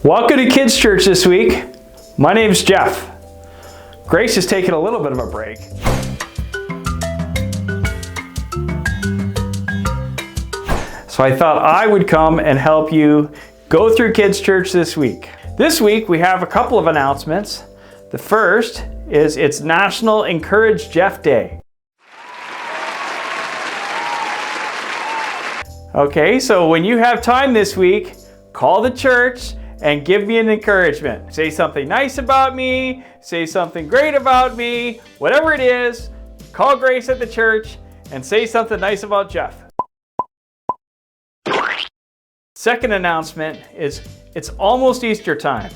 Welcome to Kids Church this week. My name's Geoff. Grace is taking a little bit of a break. So I thought I would come and help you go through Kids Church this week. This week we have a couple of announcements. The first is it's National Encourage Geoff Day. Okay, so when you have time this week, call the church and give me an encouragement. Say something nice about me, say something great about me, whatever it is, call Grace at the church and say something nice about Geoff. Second announcement is it's almost Easter time.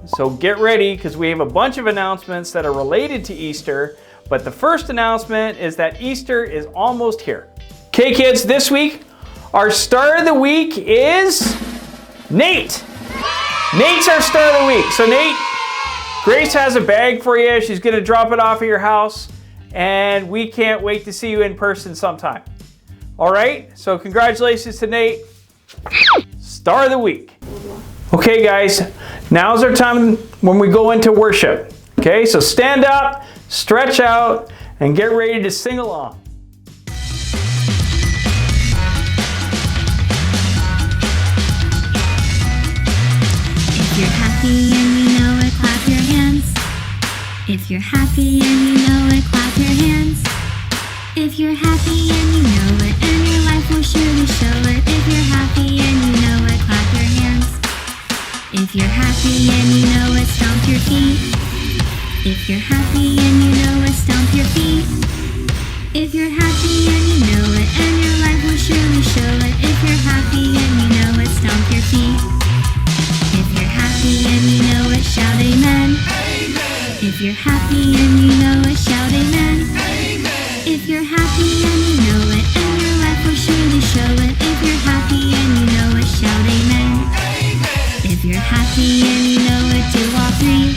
So get ready because we have a bunch of announcements that are related to Easter, but the first announcement is that Easter is almost here. Okay kids, this week, our star of the week is Nate. Nate's our star of the week. So Nate, Grace has a bag for you. She's going to drop it off at your house, and we can't wait to see you in person sometime. All right? So congratulations to Nate. Star of the week. Okay, guys, now's our time when we go into worship. Okay, so stand up, stretch out, and get ready to sing along. If you're happy and you know it, clap your hands. If you're happy and you know it, clap your hands. If you're happy and you know it, and your life will surely show it. If you're happy and you know it, clap your hands. If you're happy and you know it, stomp your feet. If you're happy and you know it, stomp your feet. If you're happy and you know it, and your life will surely show it. If you're happy and you know it, stomp your feet. If you're happy and you know it, shout amen. Amen. If you're happy and you know it, shout amen. Amen. If you're happy and you know it, and your life will surely show it. If you're happy and you know it, shout amen. Amen. If you're happy and you know it, do all three.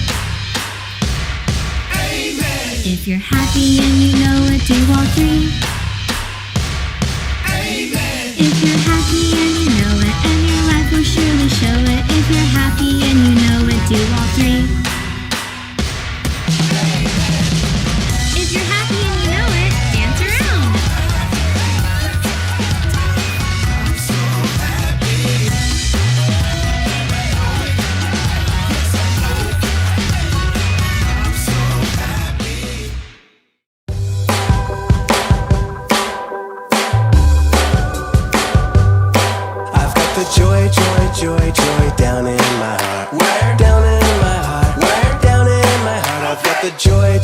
Amen. If you're happy and you know it, do all three. Amen. If you're happy and you know it, and your life will surely show it. If you're happy and you know it, do all three. If you're happy and you know it, dance around. I'm so happy. I'm so happy. I've got the joy down in my heart. Where? Down in my heart. Where? Down in my heart. I've got the joy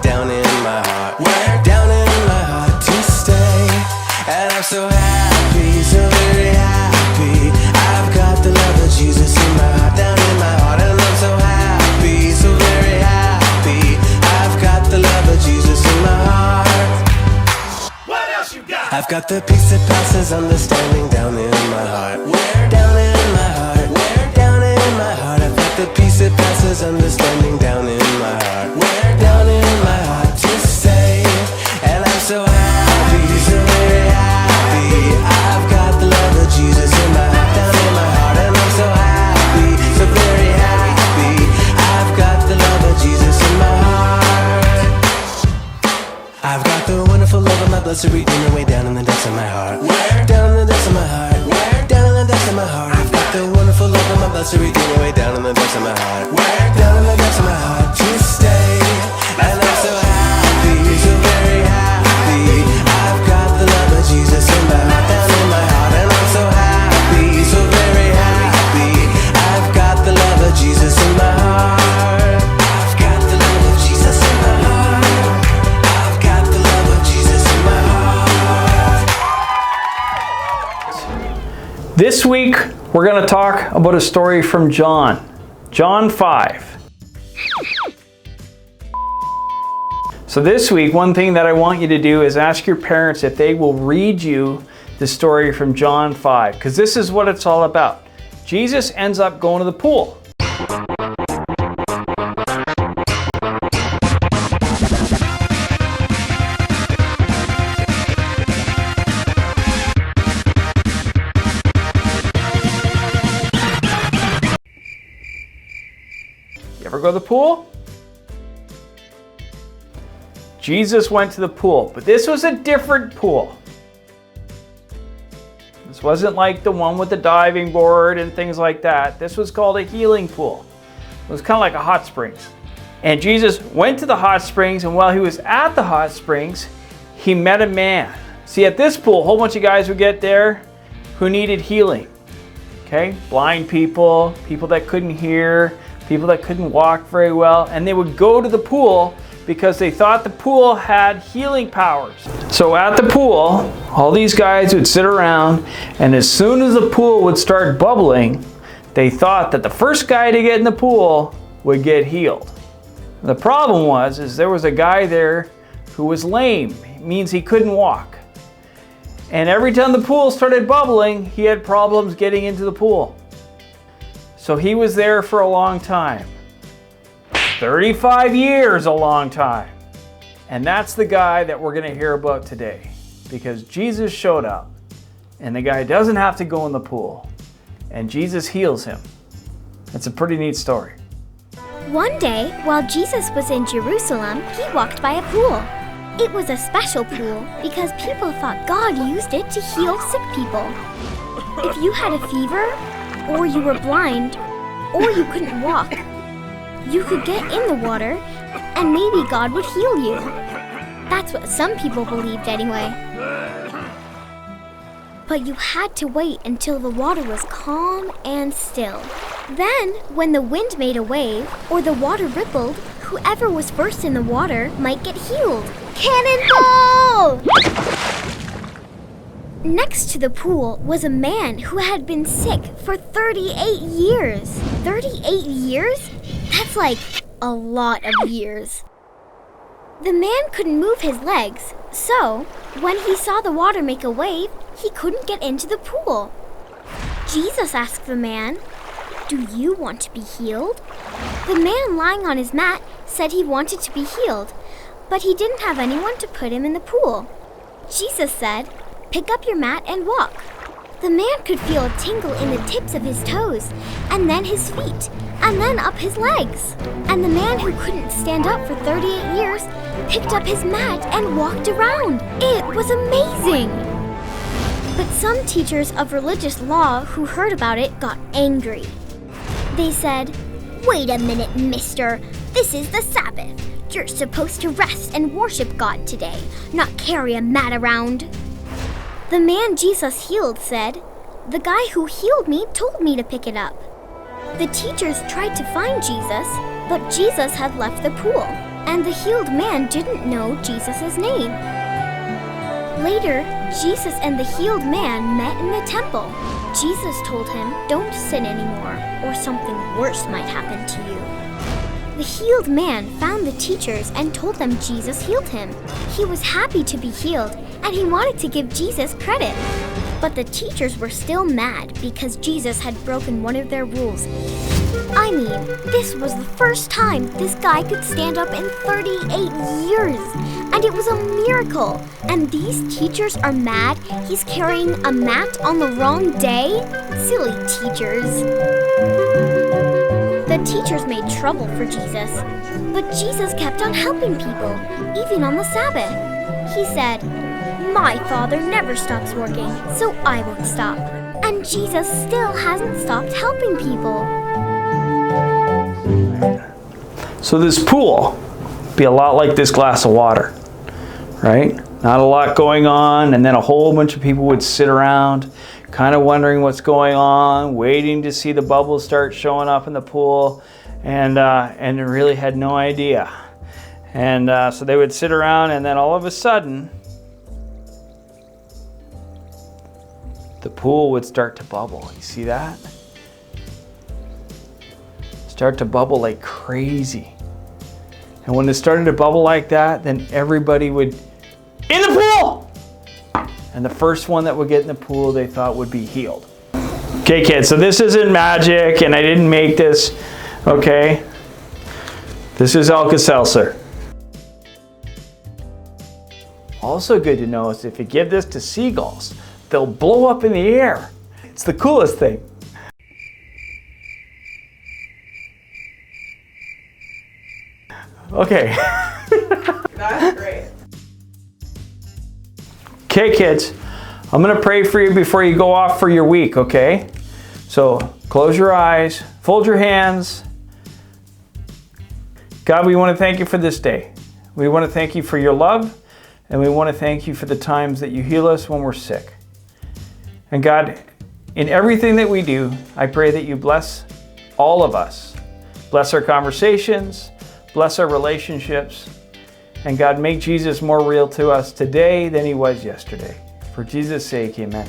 down in my heart. Where? Down in my heart to stay. And I'm so happy, so very happy. I've got the love of Jesus in my heart, down in my heart. And I'm so happy, so very happy. I've got the love of Jesus in my heart. What else you got? I've got the peace that passes understanding down in my heart. Where? Down in my heart. Where? Down in my heart. I've got the peace that passes understanding down in my heart. Where? Down in my heart to stay. And I'm so happy, so very happy. I've got the love of Jesus in my heart, down in my heart. And I'm so happy, so very happy. I've got the love of Jesus in my heart. I've got the wonderful love of my blessed Redeemer way down in the depths of my heart. Where? Down in the depths of my heart. Where? Down in the depths of my heart. I've got the wonderful love of my blessed Redeemer way down in the depths of my heart. Where? Down in the depths of my heart to stay. And I'm so happy, so very happy. I've got the love of Jesus in my heart, down in my heart. And I'm so happy, so very happy. I've got the love of Jesus in my heart. I've got the love of Jesus in my heart. I've got the love of Jesus in my heart. This week, we're going to talk about a story from John 5. So this week, one thing that I want you to do is ask your parents if they will read you the story from John 5, because this is what it's all about. Jesus ends up going to the pool. ever go to the pool? Jesus went to the pool, but this was a different pool. This wasn't like the one with the diving board and things like that. This was called a healing pool. It was kind of like a hot springs. And Jesus went to the hot springs, and while he was at the hot springs, he met a man. See, at this pool, a whole bunch of guys would get there who needed healing. Okay? Blind people, people that couldn't hear, people that couldn't walk very well, and they would go to the pool because they thought the pool had healing powers. So at the pool, all these guys would sit around, and as soon as the pool would start bubbling, they thought that the first guy to get in the pool would get healed. The problem was there was a guy there who was lame. It means he couldn't walk. And every time the pool started bubbling, he had problems getting into the pool. So he was there for a long time. 35 years, a long time. And that's the guy that we're going to hear about today. Because Jesus showed up, and the guy doesn't have to go in the pool. And Jesus heals him. It's a pretty neat story. One day, while Jesus was in Jerusalem, he walked by a pool. It was a special pool because people thought God used it to heal sick people. If you had a fever, or you were blind, or you couldn't walk, you could get in the water and maybe God would heal you. That's what some people believed anyway. But you had to wait until the water was calm and still. Then, when the wind made a wave or the water rippled, whoever was first in the water might get healed. Cannonball! Next to the pool was a man who had been sick for 38 years. 38 years? That's like a lot of years. The man couldn't move his legs, so when he saw the water make a wave, he couldn't get into the pool. Jesus asked the man, "Do you want to be healed?" The man lying on his mat said he wanted to be healed, but he didn't have anyone to put him in the pool. Jesus said, "Pick up your mat and walk." The man could feel a tingle in the tips of his toes, and then his feet, and then up his legs. And the man who couldn't stand up for 38 years picked up his mat and walked around. It was amazing! But some teachers of religious law who heard about it got angry. They said, "Wait a minute, mister. This is the Sabbath. You're supposed to rest and worship God today, not carry a mat around." The man Jesus healed said, "The guy who healed me told me to pick it up." The teachers tried to find Jesus, but Jesus had left the pool, and the healed man didn't know Jesus' name. Later, Jesus and the healed man met in the temple. Jesus told him, "Don't sin anymore, or something worse might happen to you." The healed man found the teachers and told them Jesus healed him. He was happy to be healed, and he wanted to give Jesus credit. But the teachers were still mad because Jesus had broken one of their rules. I mean, this was the first time this guy could stand up in 38 years, and it was a miracle. And these teachers are mad he's carrying a mat on the wrong day? Silly teachers. The teachers made trouble for Jesus, but Jesus kept on helping people, even on the Sabbath. He said, "My Father never stops working, so I won't stop." And Jesus still hasn't stopped helping people. So this pool would be a lot like this glass of water, right? Not a lot going on, and then a whole bunch of people would sit around kind of wondering what's going on, waiting to see the bubbles start showing up in the pool, and really had no idea. And so they would sit around, and then all of a sudden, the pool would start to bubble. You see that? Start to bubble like crazy. And when it started to bubble like that, then everybody would, in the pool! And the first one that would get in the pool they thought would be healed. Okay, kids, so this isn't magic, and I didn't make this, okay? This is Alka-Seltzer. Also good to know is if you give this to seagulls, they'll blow up in the air. It's the coolest thing. Okay. That's great. Okay, kids, I'm going to pray for you before you go off for your week, okay? So close your eyes, fold your hands. God, we want to thank you for this day. We want to thank you for your love, and we want to thank you for the times that you heal us when we're sick. And God, in everything that we do, I pray that you bless all of us. Bless our conversations, bless our relationships, and God, make Jesus more real to us today than he was yesterday. For Jesus' sake, amen.